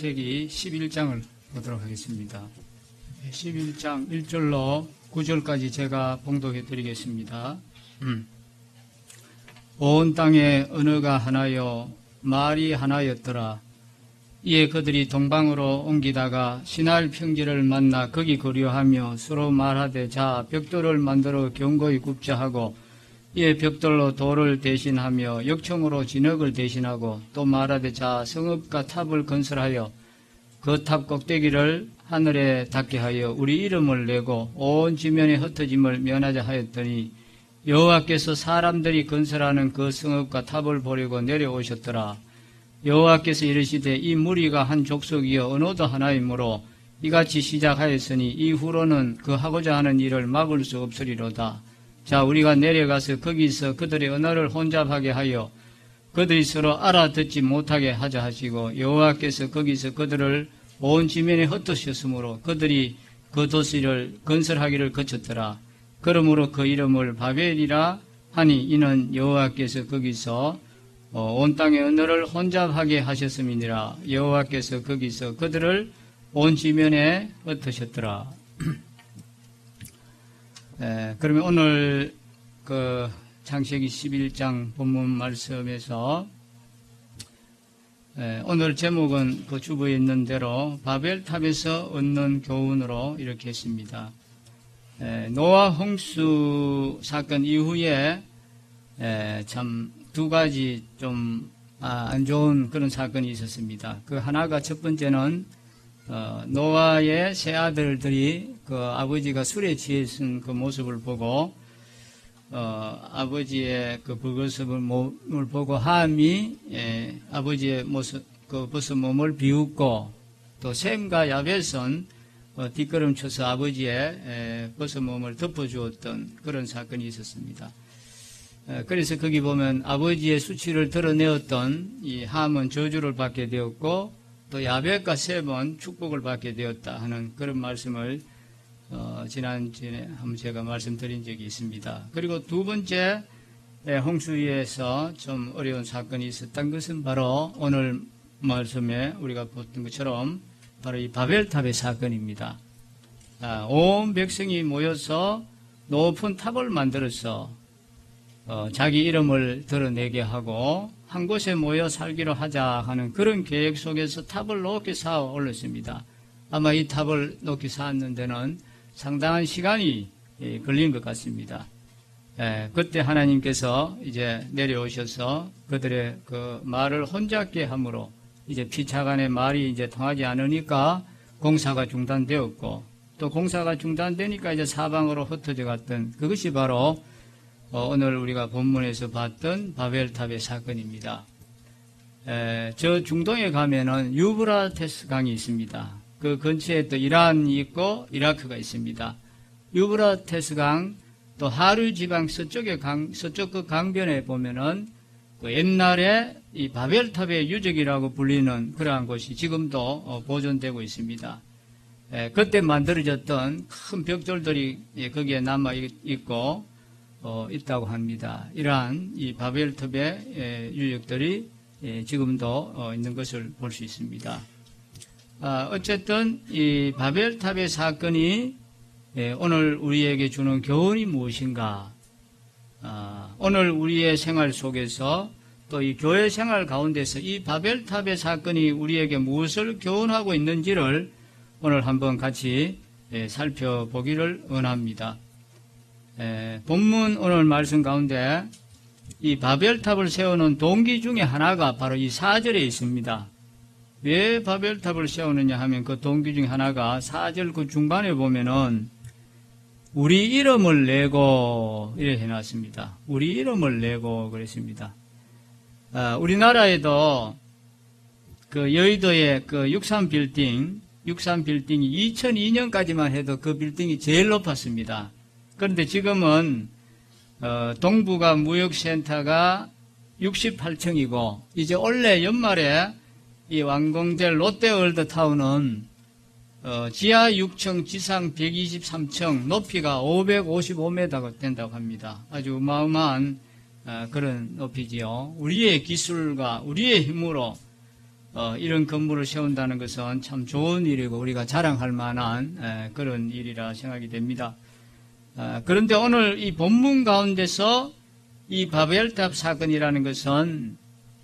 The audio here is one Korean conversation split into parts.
창세기 11장을 보도록 하겠습니다. 11장 1절로 9절까지 제가 봉독해 드리겠습니다. 온 땅에 언어가 하나요 말이 하나였더라. 이에 그들이 동방으로 옮기다가 시날 평지를 만나 거기 거류하며 서로 말하되 자 벽돌을 만들어 견고히 굽자 하고 이에 벽돌로 돌을 대신하며 역청으로 진흙을 대신하고 또 말하되 자 성읍과 탑을 건설하여 그 탑 꼭대기를 하늘에 닿게 하여 우리 이름을 내고 온 지면에 흩어짐을 면하자 하였더니 여호와께서 사람들이 건설하는 그 성읍과 탑을 보려고 내려오셨더라. 여호와께서 이르시되 이 무리가 한 족속이여 언어도 하나이므로 이같이 시작하였으니 이후로는 그 하고자 하는 일을 막을 수 없으리로다. 자 우리가 내려가서 거기서 그들의 언어를 혼잡하게 하여 그들이 서로 알아듣지 못하게 하자 하시고 여호와께서 거기서 그들을 온 지면에 흩으셨으므로 그들이 그 도시를 건설하기를 거쳤더라. 그러므로 그 이름을 바벨이라 하니 이는 여호와께서 거기서 온 땅의 언어를 혼잡하게 하셨음이니라. 여호와께서 거기서 그들을 온 지면에 흩으셨더라. 그러면 오늘 그 창세기 11장 본문 말씀에서 오늘 제목은 그 주부에 있는 대로 바벨탑에서 얻는 교훈으로 이렇게 했습니다. 노아 홍수 사건 이후에 참 두 가지 좀 안 좋은 그런 사건이 있었습니다. 그 하나가 첫 번째는 노아의 세 아들들이 그 아버지가 술에 취해 있은 그 모습을 보고 아버지의 그 버거스름을 보고 함이 아버지의 모습 그 벗은 몸을 비웃고 또 셈과 야벳은 뒷걸음쳐서 아버지의 벗은 몸을 덮어주었던 그런 사건이 있었습니다. 그래서 거기 보면 아버지의 수치를 드러내었던 이 함은 저주를 받게 되었고 또 야벳과 셈은 축복을 받게 되었다 하는 그런 말씀을 지난주에 한번 제가 말씀드린 적이 있습니다. 그리고 두 번째 홍수위에서 좀 어려운 사건이 있었던 것은 바로 오늘 말씀에 우리가 봤던 것처럼 바로 이 바벨탑의 사건입니다. 온 백성이 모여서 높은 탑을 만들어서 자기 이름을 드러내게 하고 한 곳에 모여 살기로 하자 하는 그런 계획 속에서 탑을 높게 쌓아 올렸습니다. 아마 이 탑을 높게 쌓는 데는 상당한 시간이 걸린 것 같습니다. 그때 하나님께서 이제 내려오셔서 그들의 그 말을 혼잡게 함으로 이제 피차간의 말이 이제 통하지 않으니까 공사가 중단되었고 또 공사가 중단되니까 이제 사방으로 흩어져 갔던 그것이 바로 오늘 우리가 본문에서 봤던 바벨탑의 사건입니다. 저 중동에 가면은 유브라테스 강이 있습니다. 그 근처에 또 이란이 있고 이라크가 있습니다. 유브라테스 강, 또 하류 지방 서쪽 그 강변에 보면은 그 옛날에 이 바벨탑의 유적이라고 불리는 그러한 곳이 지금도 보존되고 있습니다. 그때 만들어졌던 큰 벽돌들이 거기에 남아 있고 있다고 합니다. 이러한 이 바벨탑의 유적들이 지금도 있는 것을 볼 수 있습니다. 어쨌든 이 바벨탑의 사건이 오늘 우리에게 주는 교훈이 무엇인가? 오늘 우리의 생활 속에서 또 이 교회 생활 가운데서 이 바벨탑의 사건이 우리에게 무엇을 교훈하고 있는지를 오늘 한번 같이 살펴보기를 원합니다. 본문 오늘 말씀 가운데 이 바벨탑을 세우는 동기 중에 하나가 바로 이 4절에 있습니다. 왜 바벨탑을 세우느냐 하면 그 동기 중에 하나가 4절 그 중반에 보면은 우리 이름을 내고 이렇게 해놨습니다. 우리 이름을 내고 그랬습니다. 우리나라에도 그 여의도의 그 63 빌딩이 2002년까지만 해도 그 빌딩이 제일 높았습니다. 그런데 지금은 동부가 무역센터가 68층이고 이제 올해 연말에 이 완공될 롯데월드타운은 지하 6층, 지상 123층, 높이가 555m가 된다고 합니다. 아주 어마어마한 그런 높이지요. 우리의 기술과 우리의 힘으로 이런 건물을 세운다는 것은 참 좋은 일이고 우리가 자랑할 만한 그런 일이라 생각이 됩니다. 그런데 오늘 이 본문 가운데서 이 바벨탑 사건이라는 것은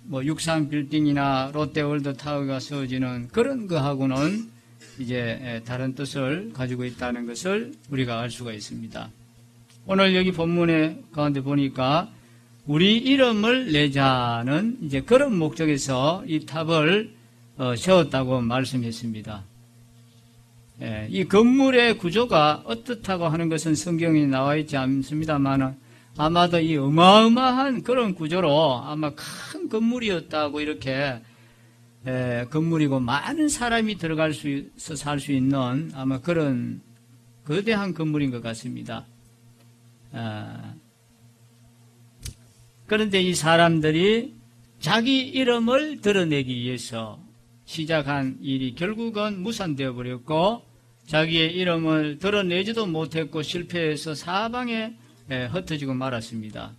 뭐 63빌딩이나 롯데월드타워가 세워지는 그런 거하고는 이제 다른 뜻을 가지고 있다는 것을 우리가 알 수가 있습니다. 오늘 여기 본문에 가운데 보니까 우리 이름을 내자는 이제 그런 목적에서 이 탑을 세웠다고 말씀했습니다. 이 건물의 구조가 어떻다고 하는 것은 성경에 나와 있지 않습니다만 아마도 이 어마어마한 그런 구조로 아마 큰 건물이었다고 이렇게 건물이고 많은 사람이 들어갈 수 있어 살 수 있는 아마 그런 거대한 건물인 것 같습니다. 그런데 이 사람들이 자기 이름을 드러내기 위해서 시작한 일이 결국은 무산되어 버렸고 자기의 이름을 드러내지도 못했고 실패해서 사방에 흩어지고 말았습니다.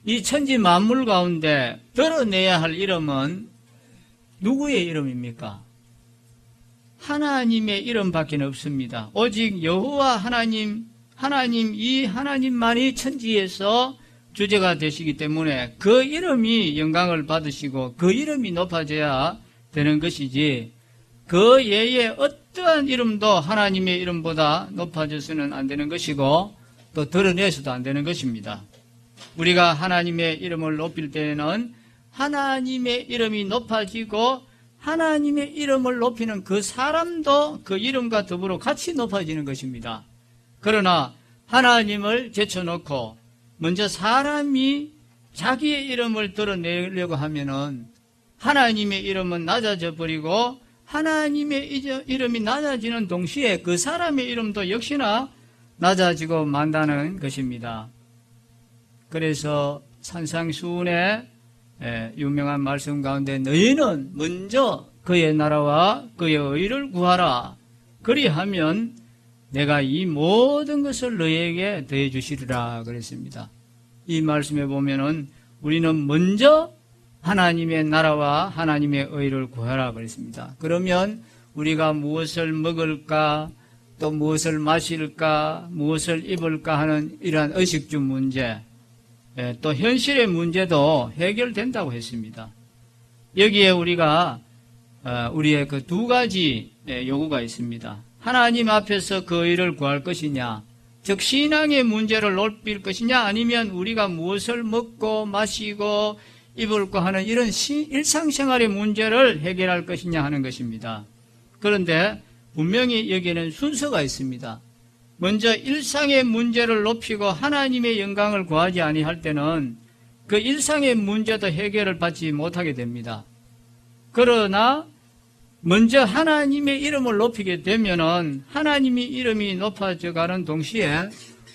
이 천지 만물 가운데 드러내야 할 이름은 누구의 이름입니까? 하나님의 이름밖에 없습니다. 오직 여호와 하나님 이 하나님만이 천지에서 주제가 되시기 때문에 그 이름이 영광을 받으시고 그 이름이 높아져야 되는 것이지 그 외에 어떠한 이름도 하나님의 이름보다 높아져서는 안 되는 것이고 또 드러내서도 안 되는 것입니다. 우리가 하나님의 이름을 높일 때에는 하나님의 이름이 높아지고 하나님의 이름을 높이는 그 사람도 그 이름과 더불어 같이 높아지는 것입니다. 그러나 하나님을 제쳐놓고 먼저 사람이 자기의 이름을 드러내려고 하면은 하나님의 이름은 낮아져 버리고 하나님의 이름이 낮아지는 동시에 그 사람의 이름도 역시나 낮아지고 만다는 것입니다. 그래서 산상수훈의 유명한 말씀 가운데 너희는 먼저 그의 나라와 그의 의를 구하라. 그리하면 내가 이 모든 것을 너희에게 더해 주시리라 그랬습니다. 이 말씀에 보면은 우리는 먼저 하나님의 나라와 하나님의 의를 구하라 그랬습니다. 그러면 우리가 무엇을 먹을까 또 무엇을 마실까 무엇을 입을까 하는 이러한 의식주 문제 또 현실의 문제도 해결된다고 했습니다. 여기에 우리가 우리의 그 두 가지 요구가 있습니다. 하나님 앞에서 그 의를 구할 것이냐, 즉 신앙의 문제를 높일 것이냐, 아니면 우리가 무엇을 먹고 마시고 입을까 하는 이런 일상생활의 문제를 해결할 것이냐 하는 것입니다. 그런데 분명히 여기에는 순서가 있습니다. 먼저 일상의 문제를 높이고 하나님의 영광을 구하지 아니할 때는 그 일상의 문제도 해결을 받지 못하게 됩니다. 그러나 먼저 하나님의 이름을 높이게 되면은 하나님의 이름이 높아져 가는 동시에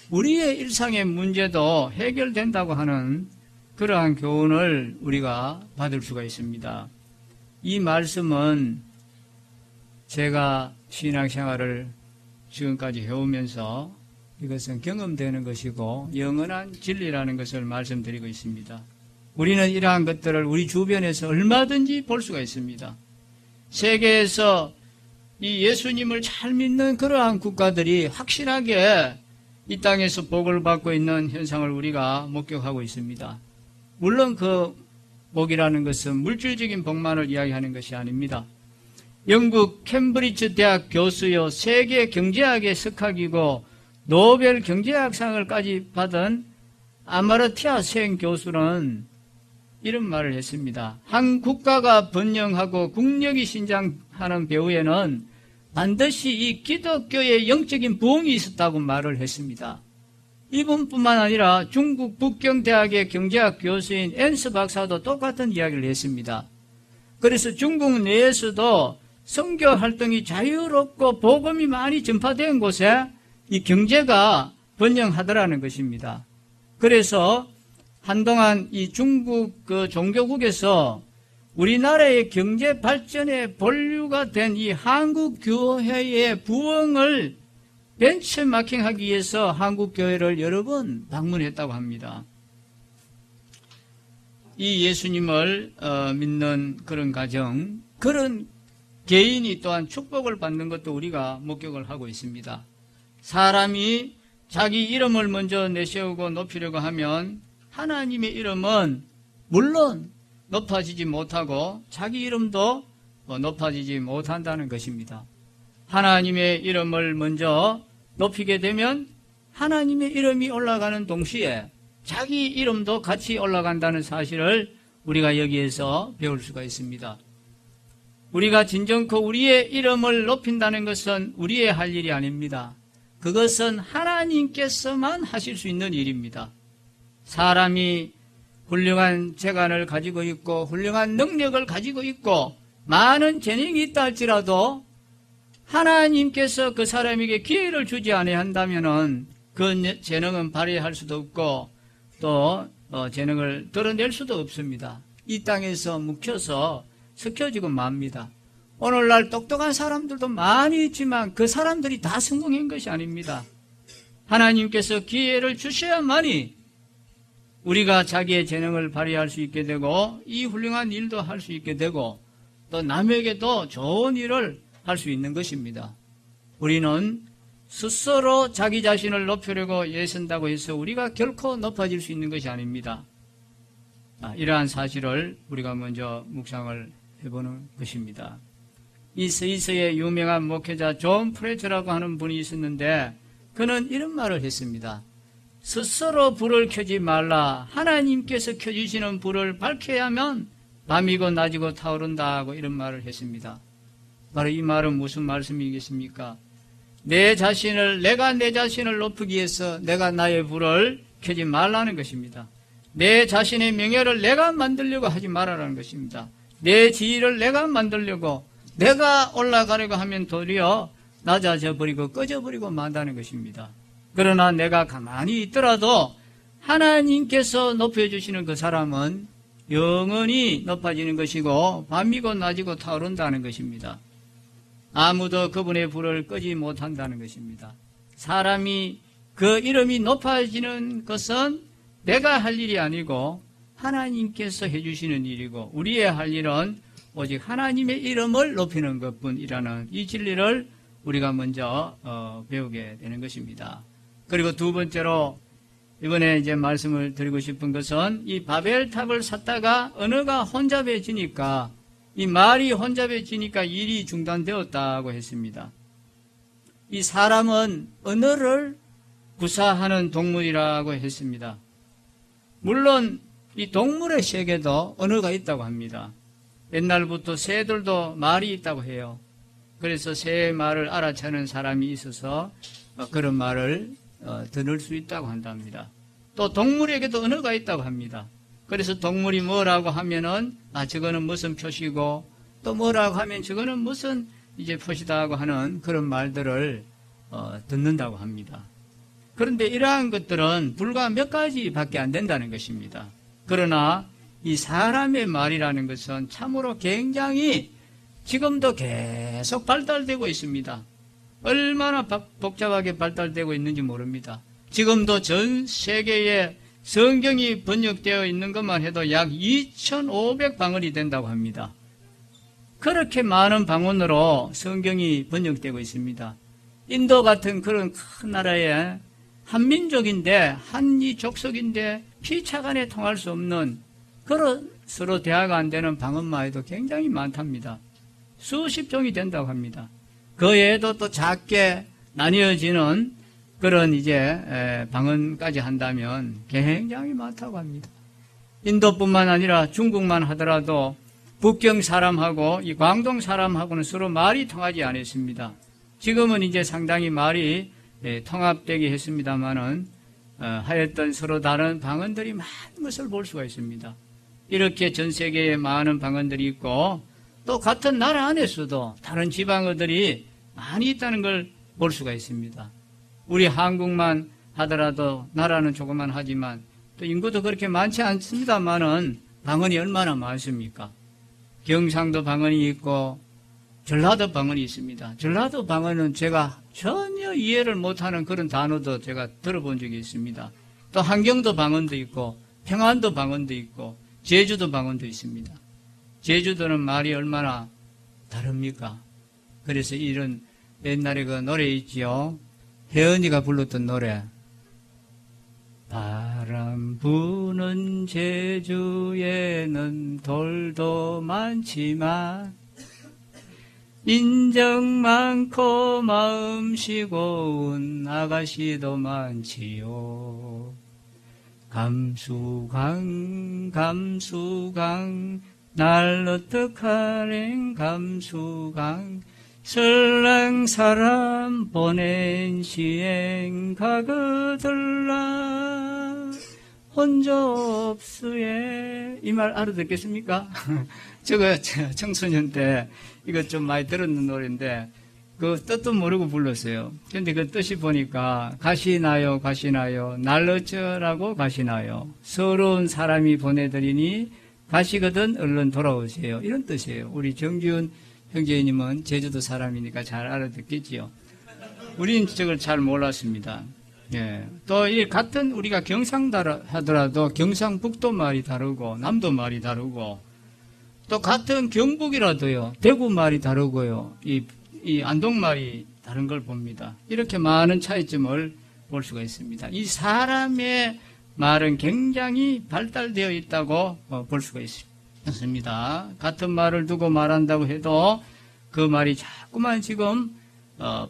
우리의 일상의 문제도 해결된다고 하는 그러한 교훈을 우리가 받을 수가 있습니다. 이 말씀은 제가 신앙생활을 지금까지 해오면서 이것은 경험되는 것이고 영원한 진리라는 것을 말씀드리고 있습니다. 우리는 이러한 것들을 우리 주변에서 얼마든지 볼 수가 있습니다. 세계에서 이 예수님을 잘 믿는 그러한 국가들이 확실하게 이 땅에서 복을 받고 있는 현상을 우리가 목격하고 있습니다. 물론 그 복이라는 것은 물질적인 복만을 이야기하는 것이 아닙니다. 영국 캠브리지 대학 교수요 세계 경제학의 석학이고 노벨 경제학상을까지 받은 아마르티아 생 교수는 이런 말을 했습니다. 한 국가가 번영하고 국력이 신장하는 배후에는 반드시 이 기독교의 영적인 부흥이 있었다고 말을 했습니다. 이분뿐만 아니라 중국 북경대학의 경제학 교수인 앤스 박사도 똑같은 이야기를 했습니다. 그래서 중국 내에서도 선교 활동이 자유롭고 복음이 많이 전파된 곳에 이 경제가 번영하더라는 것입니다. 그래서 한동안 이 중국 그 종교국에서 우리나라의 경제 발전의 본류가 된 이 한국 교회의 부흥을 벤처마킹하기 위해서 한국 교회를 여러 번 방문했다고 합니다. 이 예수님을 믿는 그런 가정, 그런 개인이 또한 축복을 받는 것도 우리가 목격을 하고 있습니다. 사람이 자기 이름을 먼저 내세우고 높이려고 하면 하나님의 이름은 물론 높아지지 못하고 자기 이름도 높아지지 못한다는 것입니다. 하나님의 이름을 먼저 높이게 되면 하나님의 이름이 올라가는 동시에 자기 이름도 같이 올라간다는 사실을 우리가 여기에서 배울 수가 있습니다. 우리가 진정코 우리의 이름을 높인다는 것은 우리의 할 일이 아닙니다. 그것은 하나님께서만 하실 수 있는 일입니다. 사람이 훌륭한 재간을 가지고 있고 훌륭한 능력을 가지고 있고 많은 재능이 있다 할지라도 하나님께서 그 사람에게 기회를 주지 아니한다면은 그 재능은 발휘할 수도 없고 또 재능을 드러낼 수도 없습니다. 이 땅에서 묵혀서 스켜지고 맙니다. 오늘날 똑똑한 사람들도 많이 있지만 그 사람들이 다 성공한 것이 아닙니다. 하나님께서 기회를 주셔야만이 우리가 자기의 재능을 발휘할 수 있게 되고 이 훌륭한 일도 할 수 있게 되고 또 남에게도 좋은 일을 할 수 있는 것입니다. 우리는 스스로 자기 자신을 높이려고 애쓴다고 해서 우리가 결코 높아질 수 있는 것이 아닙니다. 이러한 사실을 우리가 먼저 묵상을 해보는 것입니다. 이 스위스의 유명한 목회자 존 프레처라고 하는 분이 있었는데 그는 이런 말을 했습니다. 스스로 불을 켜지 말라. 하나님께서 켜주시는 불을 밝혀야만 밤이고 낮이고 타오른다고 이런 말을 했습니다. 바로 이 말은 무슨 말씀이겠습니까? 내가 내 자신을 높이기 위해서 내가 나의 불을 켜지 말라는 것입니다. 내 자신의 명예를 내가 만들려고 하지 말라는 것입니다. 내 지위를 내가 만들려고 내가 올라가려고 하면 도리어 낮아져 버리고 꺼져 버리고 만다는 것입니다. 그러나 내가 가만히 있더라도 하나님께서 높여주시는 그 사람은 영원히 높아지는 것이고 밤이고 낮이고 타오른다는 것입니다. 아무도 그분의 불을 끄지 못한다는 것입니다. 사람이 그 이름이 높아지는 것은 내가 할 일이 아니고 하나님께서 해주시는 일이고 우리의 할 일은 오직 하나님의 이름을 높이는 것뿐이라는 이 진리를 우리가 먼저 배우게 되는 것입니다. 그리고 두 번째로 이번에 이제 말씀을 드리고 싶은 것은 이 바벨탑을 샀다가 언어가 혼잡해지니까 이 말이 혼잡해지니까 일이 중단되었다고 했습니다. 이 사람은 언어를 구사하는 동물이라고 했습니다. 물론 이 동물의 세계도 언어가 있다고 합니다. 옛날부터 새들도 말이 있다고 해요. 그래서 새의 말을 알아채는 사람이 있어서 그런 말을 들을 수 있다고 한답니다. 또 동물에게도 언어가 있다고 합니다. 그래서 동물이 뭐라고 하면은 저거는 무슨 표시고 또 뭐라고 하면 저거는 무슨 이제 표시다고 하는 그런 말들을 듣는다고 합니다. 그런데 이러한 것들은 불과 몇 가지밖에 안 된다는 것입니다. 그러나 이 사람의 말이라는 것은 참으로 굉장히 지금도 계속 발달되고 있습니다. 얼마나 복잡하게 발달되고 있는지 모릅니다. 지금도 전 세계에 성경이 번역되어 있는 것만 해도 약 2,500방언이 된다고 합니다. 그렇게 많은 방언으로 성경이 번역되고 있습니다. 인도 같은 그런 큰 나라에 한민족인데 한이 족속인데 피차간에 통할 수 없는 그런 서로 대화가 안 되는 방언만 해도 굉장히 많답니다. 수십 종이 된다고 합니다. 그 외에도 또 작게 나뉘어지는 그런 이제 방언까지 한다면 굉장히 많다고 합니다. 인도뿐만 아니라 중국만 하더라도 북경 사람하고 이 광동 사람하고는 서로 말이 통하지 않았습니다. 지금은 이제 상당히 말이 통합되게 했습니다만은 하였던 서로 다른 방언들이 많은 것을 볼 수가 있습니다. 이렇게 전 세계에 많은 방언들이 있고 또 같은 나라 안에서도 다른 지방어들이 많이 있다는 걸 볼 수가 있습니다. 우리 한국만 하더라도 나라는 조그만 하지만 또 인구도 그렇게 많지 않습니다만은 방언이 얼마나 많습니까? 경상도 방언이 있고 전라도 방언이 있습니다. 전라도 방언은 제가 전혀 이해를 못하는 그런 단어도 제가 들어본 적이 있습니다. 또 한경도 방언도 있고 평안도 방언도 있고 제주도 방언도 있습니다. 제주도는 말이 얼마나 다릅니까? 그래서 이런 옛날에 그 노래 있지요. 혜은이가 불렀던 노래. 바람 부는 제주에는 돌도 많지만 인정 많고 마음씨 고운 아가씨도 많지요. 감수강 날 어떡하랭 감수강 설랑 사람 보낸 시행 가거들라 혼자 없으에 이 말 알아듣겠습니까? 저거 청소년 때 이거 좀 많이 들었는 노래인데 그 뜻도 모르고 불렀어요. 근데 그 뜻이 보니까 가시나요 가시나요 날 어쩌라고 가시나요 서러운 사람이 보내드리니 가시거든 얼른 돌아오세요. 이런 뜻이에요. 우리 정기훈 형제님은 제주도 사람이니까 잘 알아듣겠지요. 우리는 저걸 잘 몰랐습니다. 예. 또 이 같은 우리가 경상도 하더라도 경상북도 말이 다르고 남도 말이 다르고 또 같은 경북이라도요 대구 말이 다르고요 이 안동 말이 다른 걸 봅니다. 이렇게 많은 차이점을 볼 수가 있습니다. 이 사람의 말은 굉장히 발달되어 있다고 볼 수가 있습니다. 같은 말을 두고 말한다고 해도 그 말이 자꾸만 지금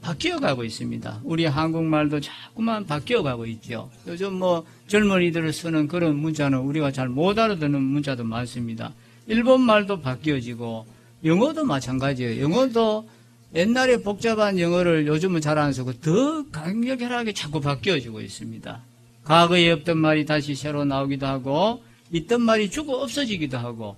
바뀌어가고 있습니다. 우리 한국말도 자꾸만 바뀌어가고 있죠. 요즘 뭐 젊은이들을 쓰는 그런 문자는 우리가 잘 못 알아듣는 문자도 많습니다. 일본말도 바뀌어지고 영어도 마찬가지예요. 영어도 옛날에 복잡한 영어를 요즘은 잘 안 쓰고 더 강력하게 자꾸 바뀌어지고 있습니다. 과거에 없던 말이 다시 새로 나오기도 하고 있던 말이 죽어 없어지기도 하고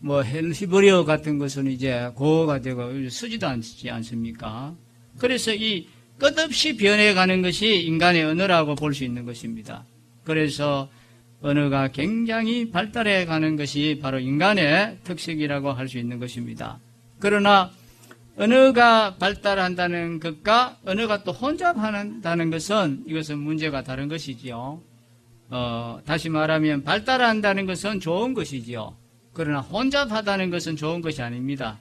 뭐 히브리어 같은 것은 이제 고어가 되고 쓰지도 않지 않습니까? 그래서 이 끝없이 변해가는 것이 인간의 언어라고 볼 수 있는 것입니다. 그래서 언어가 굉장히 발달해가는 것이 바로 인간의 특색이라고 할 수 있는 것입니다. 그러나 언어가 발달한다는 것과 언어가 또 혼잡한다는 것은 이것은 문제가 다른 것이지요. 다시 말하면 발달한다는 것은 좋은 것이지요. 그러나 혼잡하다는 것은 좋은 것이 아닙니다.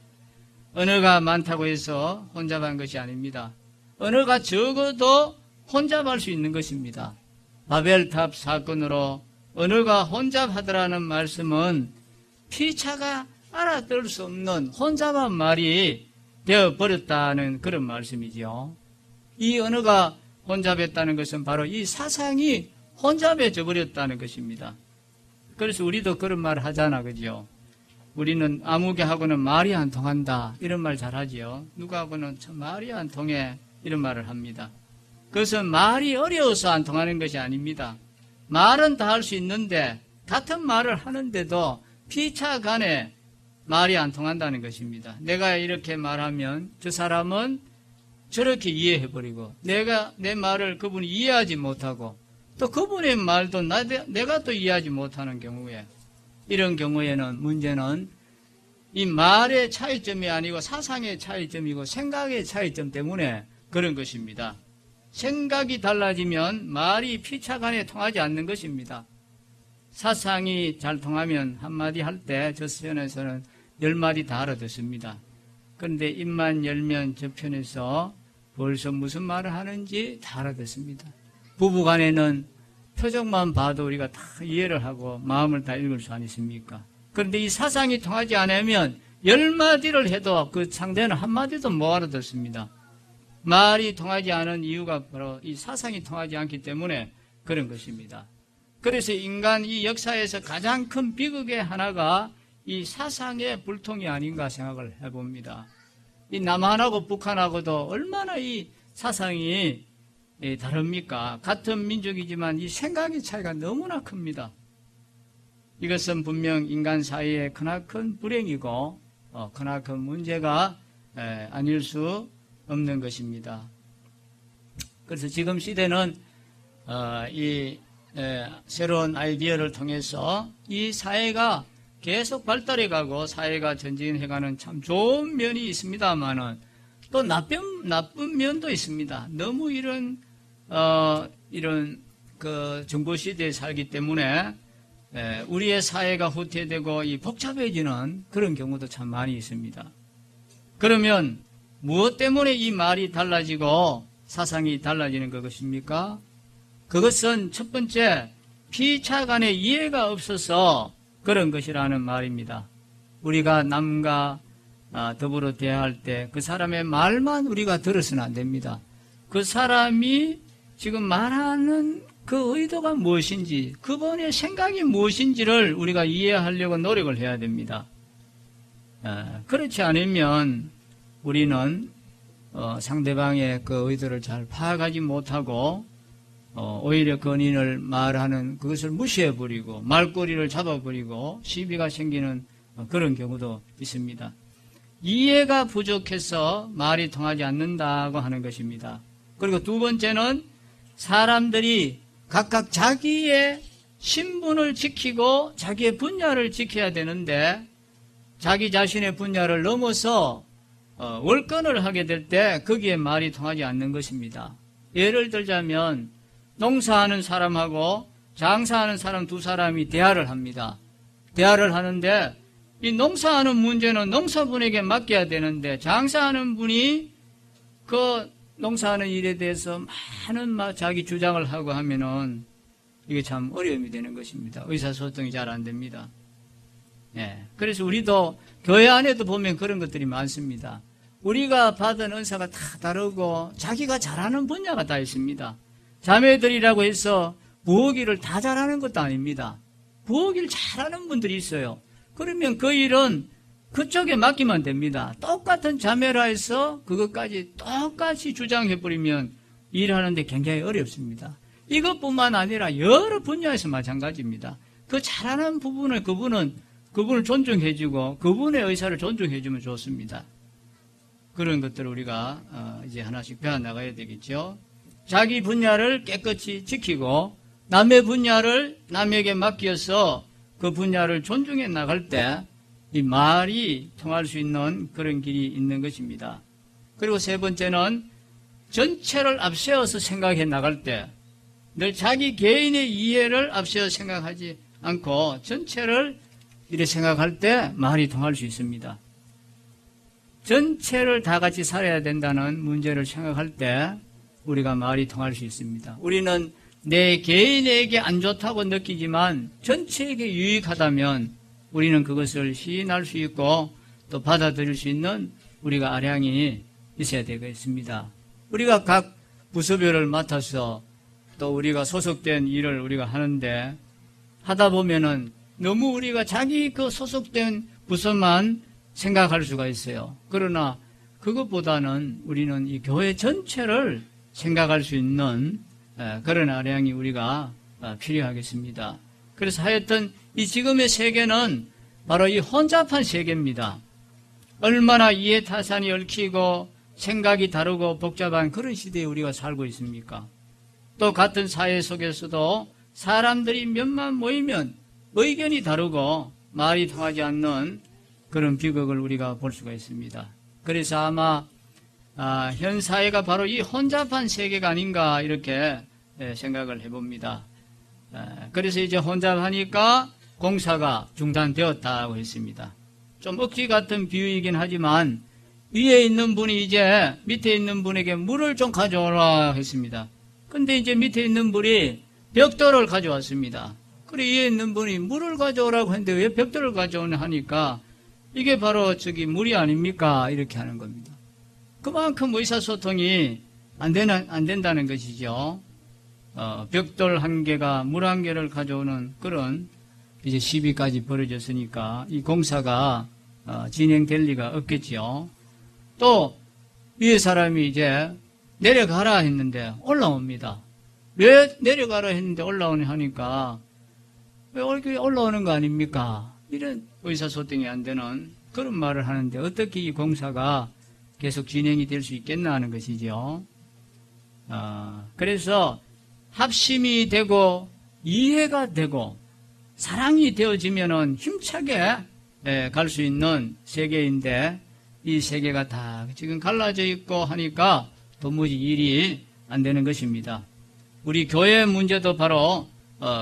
언어가 많다고 해서 혼잡한 것이 아닙니다. 언어가 적어도 혼잡할 수 있는 것입니다. 바벨탑 사건으로 언어가 혼잡하더라는 말씀은 피차가 알아들을 수 없는 혼잡한 말이 되어버렸다는 그런 말씀이지요. 이 언어가 혼잡했다는 것은 바로 이 사상이 혼잡해져 버렸다는 것입니다. 그래서 우리도 그런 말 하잖아, 그죠? 우리는 아무개하고는 말이 안 통한다 이런 말 잘하지요. 누구하고는 참 말이 안 통해 이런 말을 합니다. 그것은 말이 어려워서 안 통하는 것이 아닙니다. 말은 다 할 수 있는데 같은 말을 하는데도 피차 간에 말이 안 통한다는 것입니다. 내가 이렇게 말하면 저 사람은 저렇게 이해해버리고 내가 내 말을 그분이 이해하지 못하고 또 그분의 말도 내가 또 이해하지 못하는 경우에 이런 경우에는 문제는 이 말의 차이점이 아니고 사상의 차이점이고 생각의 차이점 때문에 그런 것입니다. 생각이 달라지면 말이 피차간에 통하지 않는 것입니다. 사상이 잘 통하면 한마디 할 때 저 편에서는 10마디 다 알아듣습니다. 그런데 입만 열면 저 편에서 벌써 무슨 말을 하는지 다 알아듣습니다. 부부간에는 표정만 봐도 우리가 다 이해를 하고 마음을 다 읽을 수 아니십니까? 그런데 이 사상이 통하지 않으면 10마디를 해도 그 상대는 한마디도 못 알아듣습니다. 말이 통하지 않은 이유가 바로 이 사상이 통하지 않기 때문에 그런 것입니다. 그래서 인간 이 역사에서 가장 큰 비극의 하나가 이 사상의 불통이 아닌가 생각을 해봅니다. 이 남한하고 북한하고도 얼마나 이 사상이 다릅니까? 같은 민족이지만 이 생각의 차이가 너무나 큽니다. 이것은 분명 인간 사이의 크나큰 불행이고 크나큰 문제가 아닐 수 없는 것입니다. 그래서 지금 시대는 이 새로운 아이디어를 통해서 이 사회가 계속 발달해가고 사회가 전진해가는 참 좋은 면이 있습니다만은 또 나쁜 면도 있습니다. 너무 이런 그 정보 시대에 살기 때문에 우리의 사회가 후퇴되고 이 복잡해지는 그런 경우도 참 많이 있습니다. 그러면 무엇 때문에 이 말이 달라지고 사상이 달라지는 것입니까? 그것은 첫 번째, 피차 간의 이해가 없어서 그런 것이라는 말입니다. 우리가 남과 더불어 대화할 때 그 사람의 말만 우리가 들어서는 안 됩니다. 그 사람이 지금 말하는 그 의도가 무엇인지, 그분의 생각이 무엇인지를 우리가 이해하려고 노력을 해야 됩니다. 그렇지 않으면 우리는 상대방의 그 의도를 잘 파악하지 못하고 오히려 건인을 말하는 그것을 무시해버리고 말꼬리를 잡아버리고 시비가 생기는 그런 경우도 있습니다. 이해가 부족해서 말이 통하지 않는다고 하는 것입니다. 그리고 두 번째는 사람들이 각각 자기의 신분을 지키고 자기의 분야를 지켜야 되는데 자기 자신의 분야를 넘어서 월권을 하게 될 때 거기에 말이 통하지 않는 것입니다. 예를 들자면 농사하는 사람하고 장사하는 사람 두 사람이 대화를 합니다. 대화를 하는데 이 농사하는 문제는 농사분에게 맡겨야 되는데 장사하는 분이 그 농사하는 일에 대해서 많은 자기 주장을 하고 하면은 이게 참 어려움이 되는 것입니다. 의사소통이 잘 안 됩니다. 그래서 우리도 교회 안에도 보면 그런 것들이 많습니다. 우리가 받은 은사가 다 다르고 자기가 잘하는 분야가 다 있습니다. 자매들이라고 해서 부엌일을 다 잘하는 것도 아닙니다. 부엌일 잘하는 분들이 있어요. 그러면 그 일은 그쪽에 맡기면 됩니다. 똑같은 자매라 해서 그것까지 똑같이 주장해버리면 일하는데 굉장히 어렵습니다. 이것뿐만 아니라 여러 분야에서 마찬가지입니다. 그 잘하는 부분을 그분을 존중해주고 그분의 의사를 존중해주면 좋습니다. 그런 것들을 우리가 이제 하나씩 배워나가야 되겠죠. 자기 분야를 깨끗이 지키고 남의 분야를 남에게 맡겨서 그 분야를 존중해 나갈 때 이 말이 통할 수 있는 그런 길이 있는 것입니다. 그리고 세 번째는 전체를 앞세워서 생각해 나갈 때 늘 자기 개인의 이해를 앞세워 생각하지 않고 전체를 이렇게 생각할 때 말이 통할 수 있습니다. 전체를 다 같이 살아야 된다는 문제를 생각할 때 우리가 말이 통할 수 있습니다. 우리는 내 개인에게 안 좋다고 느끼지만 전체에게 유익하다면 우리는 그것을 시인할 수 있고 또 받아들일 수 있는 우리가 아량이 있어야 되겠습니다. 우리가 각 부서별을 맡아서 또 우리가 소속된 일을 우리가 하는데 하다 보면은 너무 우리가 자기 그 소속된 부서만 생각할 수가 있어요. 그러나 그것보다는 우리는 이 교회 전체를 생각할 수 있는 그런 아량이 우리가 필요하겠습니다. 그래서 하여튼 이 지금의 세계는 바로 이 혼잡한 세계입니다. 얼마나 이해타산이 얽히고 생각이 다르고 복잡한 그런 시대에 우리가 살고 있습니까? 또 같은 사회 속에서도 사람들이 몇만 모이면 의견이 다르고 말이 통하지 않는 그런 비극을 우리가 볼 수가 있습니다. 그래서 아마 현 사회가 바로 이 혼잡한 세계가 아닌가 이렇게 생각을 해봅니다. 그래서 이제 혼잡하니까 공사가 중단되었다고 했습니다. 좀 억지 같은 비유이긴 하지만 위에 있는 분이 이제 밑에 있는 분에게 물을 좀 가져오라 했습니다. 근데 이제 밑에 있는 분이 벽돌을 가져왔습니다. 그래 위에 있는 분이 물을 가져오라고 했는데 왜 벽돌을 가져오냐 하니까 이게 바로 물이 아닙니까? 이렇게 하는 겁니다. 그만큼 의사소통이 안 된다는 것이죠. 벽돌 한 개가 물 한 개를 가져오는 그런 이제 시비까지 벌어졌으니까 이 공사가 진행될 리가 없겠죠. 또 위에 사람이 이제 내려가라 했는데 올라옵니다. 왜 내려가라 했는데 올라오냐 하니까 왜 이렇게 올라오는 거 아닙니까? 이런 의사소통이 안 되는 그런 말을 하는데 어떻게 이 공사가 계속 진행이 될 수 있겠나 하는 것이죠. 그래서 합심이 되고 이해가 되고 사랑이 되어지면은 힘차게 갈 수 있는 세계인데 이 세계가 다 지금 갈라져 있고 하니까 도무지 일이 안 되는 것입니다. 우리 교회 문제도 바로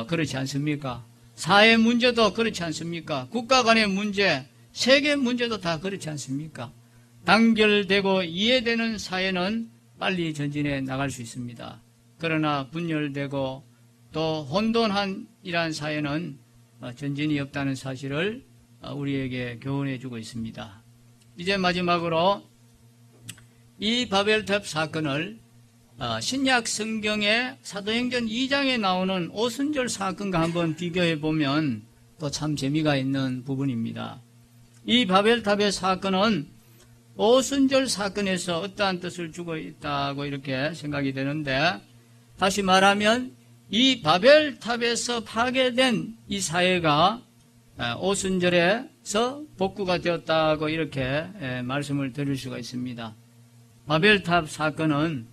그렇지 않습니까? 사회 문제도 그렇지 않습니까? 국가 간의 문제, 세계 문제도 다 그렇지 않습니까? 단결되고 이해되는 사회는 빨리 전진해 나갈 수 있습니다. 그러나 분열되고 또 혼돈한 이러한 사회는 전진이 없다는 사실을 우리에게 교훈해 주고 있습니다. 이제 마지막으로 이 바벨탑 사건을 신약 성경의 사도행전 2장에 나오는 오순절 사건과 한번 비교해 보면 또 참 재미가 있는 부분입니다. 이 바벨탑의 사건은 오순절 사건에서 어떠한 뜻을 주고 있다고 이렇게 생각이 되는데, 다시 말하면 이 바벨탑에서 파괴된 이 사회가 오순절에서 복구가 되었다고 이렇게 말씀을 드릴 수가 있습니다. 바벨탑 사건은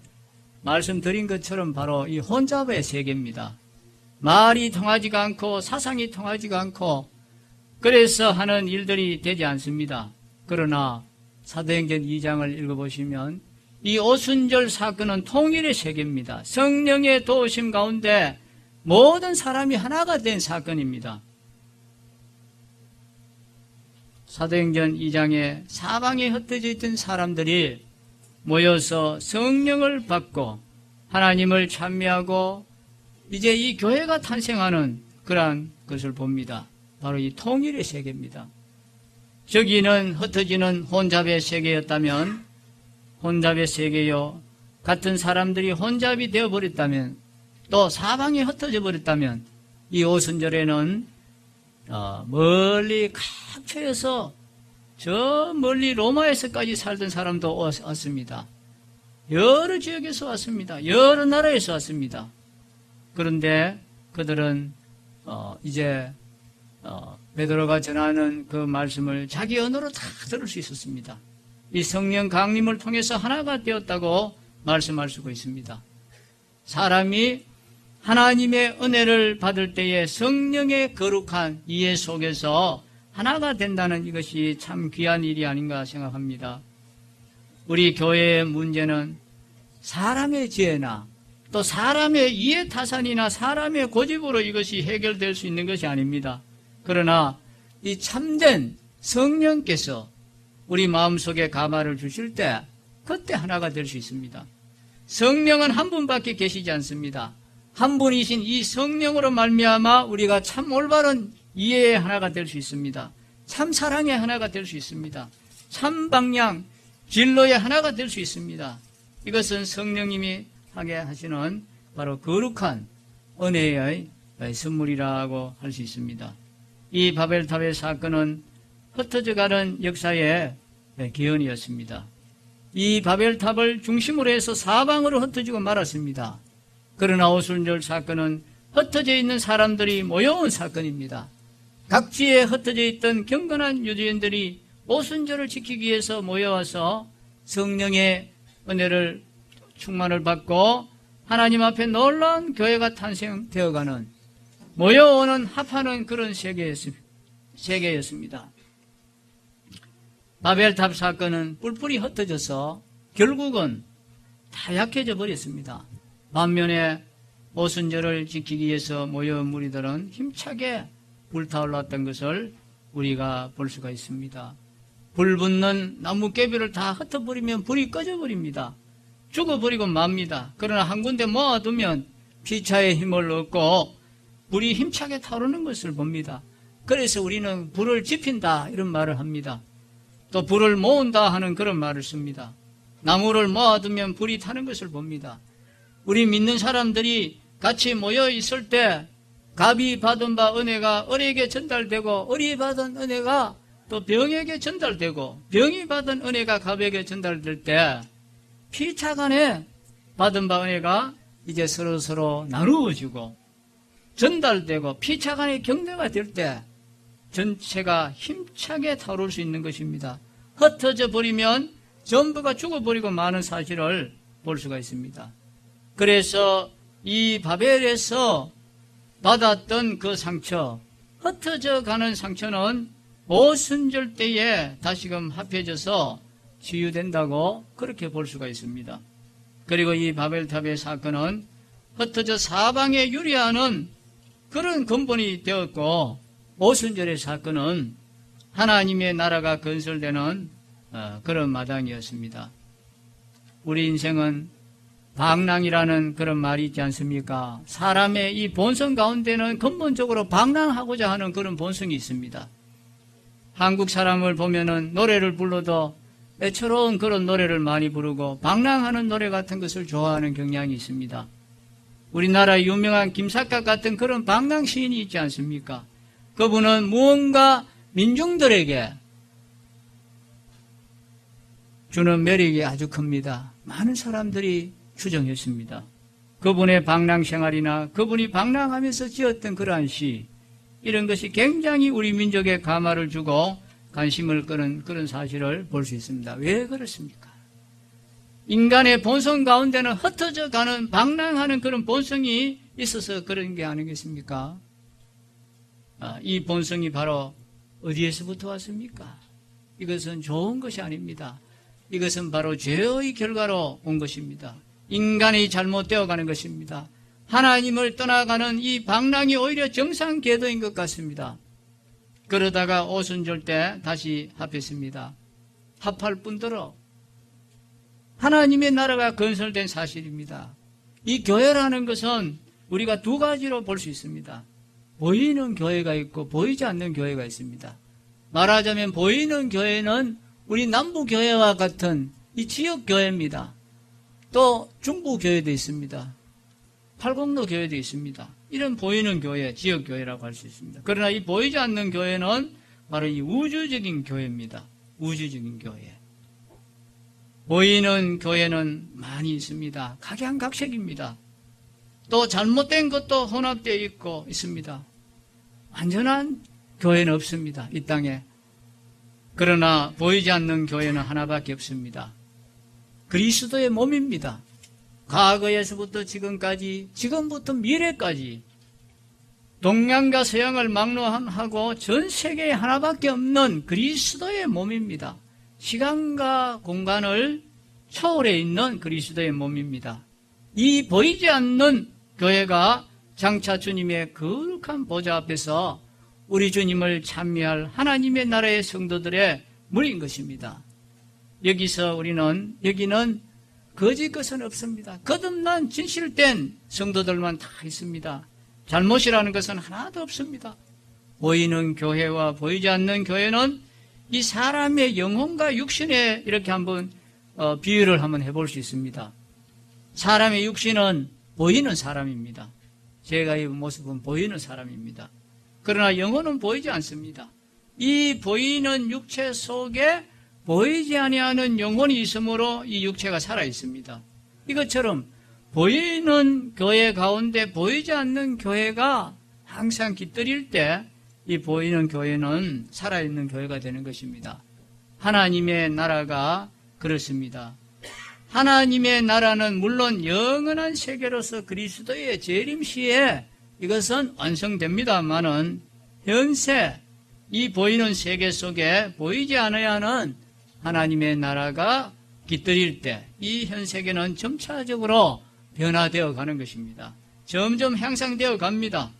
말씀드린 것처럼 바로 이 혼잡의 세계입니다. 말이 통하지가 않고 사상이 통하지가 않고 그래서 하는 일들이 되지 않습니다. 그러나 사도행전 2장을 읽어보시면 이 오순절 사건은 통일의 세계입니다. 성령의 도우심 가운데 모든 사람이 하나가 된 사건입니다. 사도행전 2장에 사방에 흩어져 있던 사람들이 모여서 성령을 받고 하나님을 찬미하고 이제 이 교회가 탄생하는 그러한 것을 봅니다. 바로 이 통일의 세계입니다. 저기는 흩어지는 혼잡의 세계였다면 혼잡의 세계요, 같은 사람들이 혼잡이 되어버렸다면 또 사방에 흩어져 버렸다면 이 오순절에는 멀리 각처에서 저 멀리 로마에서까지 살던 사람도 왔습니다. 여러 지역에서 왔습니다. 여러 나라에서 왔습니다. 그런데 그들은 이제 베드로가 전하는 그 말씀을 자기 언어로 다 들을 수 있었습니다. 이 성령 강림을 통해서 하나가 되었다고 말씀할 수가 있습니다. 사람이 하나님의 은혜를 받을 때에 성령의 거룩한 이해 속에서 하나가 된다는 이것이 참 귀한 일이 아닌가 생각합니다. 우리 교회의 문제는 사람의 지혜나 또 사람의 이해타산이나 사람의 고집으로 이것이 해결될 수 있는 것이 아닙니다. 그러나 이 참된 성령께서 우리 마음속에 가마를 주실 때 그때 하나가 될 수 있습니다. 성령은 한 분밖에 계시지 않습니다. 한 분이신 이 성령으로 말미암아 우리가 참 올바른 이해의 하나가 될 수 있습니다. 참 사랑의 하나가 될 수 있습니다. 참 방향, 진로의 하나가 될 수 있습니다. 이것은 성령님이 하게 하시는 바로 거룩한 은혜의 선물이라고 할 수 있습니다. 이 바벨탑의 사건은 흩어져가는 역사의 기원이었습니다. 이 바벨탑을 중심으로 해서 사방으로 흩어지고 말았습니다. 그러나 오순절 사건은 흩어져 있는 사람들이 모여온 사건입니다. 각지에 흩어져 있던 경건한 유대인들이 오순절을 지키기 위해서 모여와서 성령의 은혜를 충만을 받고 하나님 앞에 놀라운 교회가 탄생되어가는 모여오는 합하는 그런 세계였습니다. 바벨탑 사건은 뿔뿔이 흩어져서 결국은 다 약해져 버렸습니다. 반면에 오순절을 지키기 위해서 모여온 무리들은 힘차게 불타올랐던 것을 우리가 볼 수가 있습니다. 불 붙는 나뭇개비를 다 흩어버리면 불이 꺼져버립니다. 죽어버리고 맙니다. 그러나 한 군데 모아두면 피차의 힘을 얻고 불이 힘차게 타오르는 것을 봅니다. 그래서 우리는 불을 지핀다 이런 말을 합니다. 또 불을 모은다 하는 그런 말을 씁니다. 나무를 모아두면 불이 타는 것을 봅니다. 우리 믿는 사람들이 같이 모여 있을 때 갑이 받은 바 은혜가 을에게 전달되고 을이 받은 은혜가 또 병에게 전달되고 병이 받은 은혜가 갑에게 전달될 때 피차 간에 받은 바 은혜가 이제 서로서로 나누어지고 전달되고 피차 간의 경대가 될 때 전체가 힘차게 타오를 수 있는 것입니다. 흩어져 버리면 전부가 죽어버리고 마는 사실을 볼 수가 있습니다. 그래서 이 바벨에서 받았던 그 상처, 흩어져 가는 상처는 오순절 때에 다시금 합해져서 치유된다고 그렇게 볼 수가 있습니다. 그리고 이 바벨탑의 사건은 흩어져 사방에 유리하는 그런 근본이 되었고, 오순절의 사건은 하나님의 나라가 건설되는 그런 마당이었습니다. 우리 인생은 방랑이라는 그런 말이 있지 않습니까? 사람의 이 본성 가운데는 근본적으로 방랑하고자 하는 그런 본성이 있습니다. 한국 사람을 보면은 노래를 불러도 애처로운 그런 노래를 많이 부르고 방랑하는 노래 같은 것을 좋아하는 경향이 있습니다. 우리나라 유명한 김삿갓 같은 그런 방랑 시인이 있지 않습니까? 그분은 무언가 민중들에게 주는 매력이 아주 큽니다. 많은 사람들이 추정했습니다. 그분의 방랑 생활이나 그분이 방랑하면서 지었던 그러한 시, 이런 것이 굉장히 우리 민족에 감화를 주고 관심을 끄는 그런 사실을 볼 수 있습니다. 왜 그렇습니까? 인간의 본성 가운데는 흩어져 가는 방랑하는 그런 본성이 있어서 그런 게 아니겠습니까? 이 본성이 바로 어디에서부터 왔습니까? 이것은 좋은 것이 아닙니다. 이것은 바로 죄의 결과로 온 것입니다. 인간이 잘못되어 가는 것입니다. 하나님을 떠나가는 이 방랑이 오히려 정상 궤도인 것 같습니다. 그러다가 오순절 때 다시 합했습니다. 합할 뿐더러 하나님의 나라가 건설된 사실입니다. 이 교회라는 것은 우리가 두 가지로 볼 수 있습니다. 보이는 교회가 있고 보이지 않는 교회가 있습니다. 말하자면 보이는 교회는 우리 남부교회와 같은 이 지역교회입니다. 또 중부교회도 있습니다. 팔공로 교회도 있습니다. 이런 보이는 교회, 지역교회라고 할 수 있습니다. 그러나 이 보이지 않는 교회는 바로 이 우주적인 교회입니다. 우주적인 교회. 보이는 교회는 많이 있습니다. 각양각색입니다. 또 잘못된 것도 혼합되어 있고 있습니다. 완전한 교회는 없습니다. 이 땅에. 그러나 보이지 않는 교회는 하나밖에 없습니다. 그리스도의 몸입니다. 과거에서부터 지금까지, 지금부터 미래까지 동양과 서양을 막론하고 전 세계에 하나밖에 없는 그리스도의 몸입니다. 시간과 공간을 초월해 있는 그리스도의 몸입니다. 이 보이지 않는 교회가 장차 주님의 거룩한 보좌 앞에서 우리 주님을 찬미할 하나님의 나라의 성도들의 무리인 것입니다. 여기는 거짓 것은 없습니다. 거듭난 진실된 성도들만 다 있습니다. 잘못이라는 것은 하나도 없습니다. 보이는 교회와 보이지 않는 교회는 이 사람의 영혼과 육신에 이렇게 한번 비유를 한번 해볼 수 있습니다. 사람의 육신은 보이는 사람입니다. 제가 이 모습은 보이는 사람입니다. 그러나 영혼은 보이지 않습니다. 이 보이는 육체 속에 보이지 아니하는 영혼이 있으므로 이 육체가 살아 있습니다. 이것처럼 보이는 교회 가운데 보이지 않는 교회가 항상 깃들일 때 이 보이는 교회는 살아있는 교회가 되는 것입니다. 하나님의 나라가 그렇습니다. 하나님의 나라는 물론 영원한 세계로서 그리스도의 재림 시에 이것은 완성됩니다만은 현세 이 보이는 세계 속에 보이지 않아야 하는 하나님의 나라가 깃들일 때 이 현 세계는 점차적으로 변화되어 가는 것입니다. 점점 향상되어 갑니다.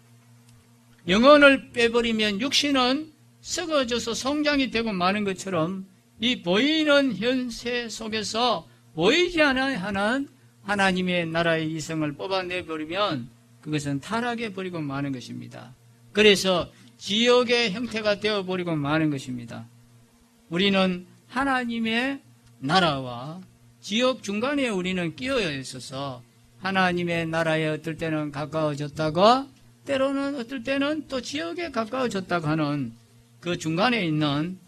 영혼을 빼버리면 육신은 썩어져서 성장이 되고 마는 것처럼 이 보이는 현세 속에서 보이지 않아야 하는 하나님의 나라의 이성을 뽑아내버리면 그것은 타락해버리고 마는 것입니다. 그래서 지옥의 형태가 되어버리고 마는 것입니다. 우리는 하나님의 나라와 지옥 중간에 우리는 끼어야 있어서 하나님의 나라에 어떨 때는 가까워졌다가 때로는 어떨 때는 또 지역에 가까워졌다고 하는 그 중간에 있는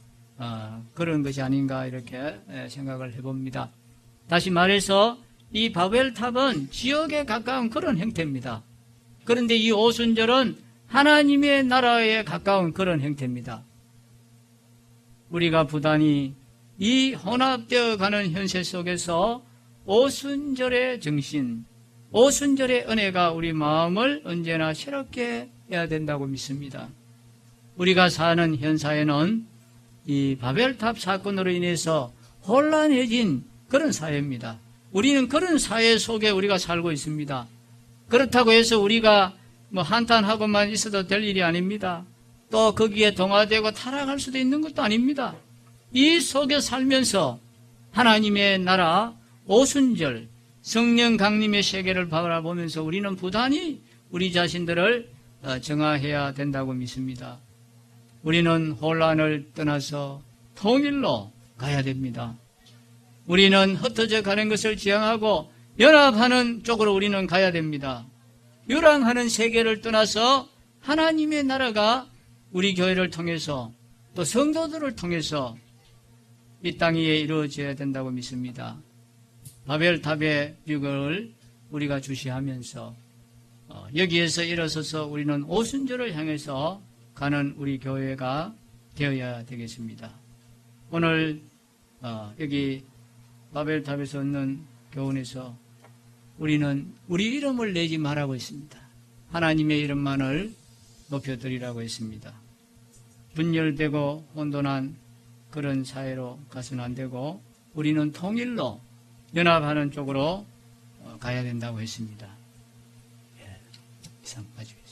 그런 것이 아닌가 이렇게 생각을 해봅니다. 다시 말해서 이 바벨탑은 지역에 가까운 그런 형태입니다. 그런데 이 오순절은 하나님의 나라에 가까운 그런 형태입니다. 우리가 부단히 이 혼합되어 가는 현실 속에서 오순절의 정신, 오순절의 은혜가 우리 마음을 언제나 새롭게 해야 된다고 믿습니다. 우리가 사는 현사회는 이 바벨탑 사건으로 인해서 혼란해진 그런 사회입니다. 우리는 그런 사회 속에 우리가 살고 있습니다. 그렇다고 해서 우리가 뭐 한탄하고만 있어도 될 일이 아닙니다. 또 거기에 동화되고 타락할 수도 있는 것도 아닙니다. 이 속에 살면서 하나님의 나라, 오순절, 성령 강림의 세계를 바라보면서 우리는 부단히 우리 자신들을 정화해야 된다고 믿습니다. 우리는 혼란을 떠나서 통일로 가야 됩니다. 우리는 흩어져 가는 것을 지향하고 연합하는 쪽으로 우리는 가야 됩니다. 유랑하는 세계를 떠나서 하나님의 나라가 우리 교회를 통해서 또 성도들을 통해서 이 땅 위에 이루어져야 된다고 믿습니다. 바벨탑의 비극을 우리가 주시하면서 여기에서 일어서서 우리는 오순절을 향해서 가는 우리 교회가 되어야 되겠습니다. 오늘 여기 바벨탑에서 얻는 교훈에서 우리는 우리 이름을 내지 말라고 했습니다. 하나님의 이름만을 높여드리라고 했습니다. 분열되고 혼돈한 그런 사회로 가서는 안 되고 우리는 통일로 연합하는 쪽으로 가야 된다고 했습니다. 이상 마치겠습니다.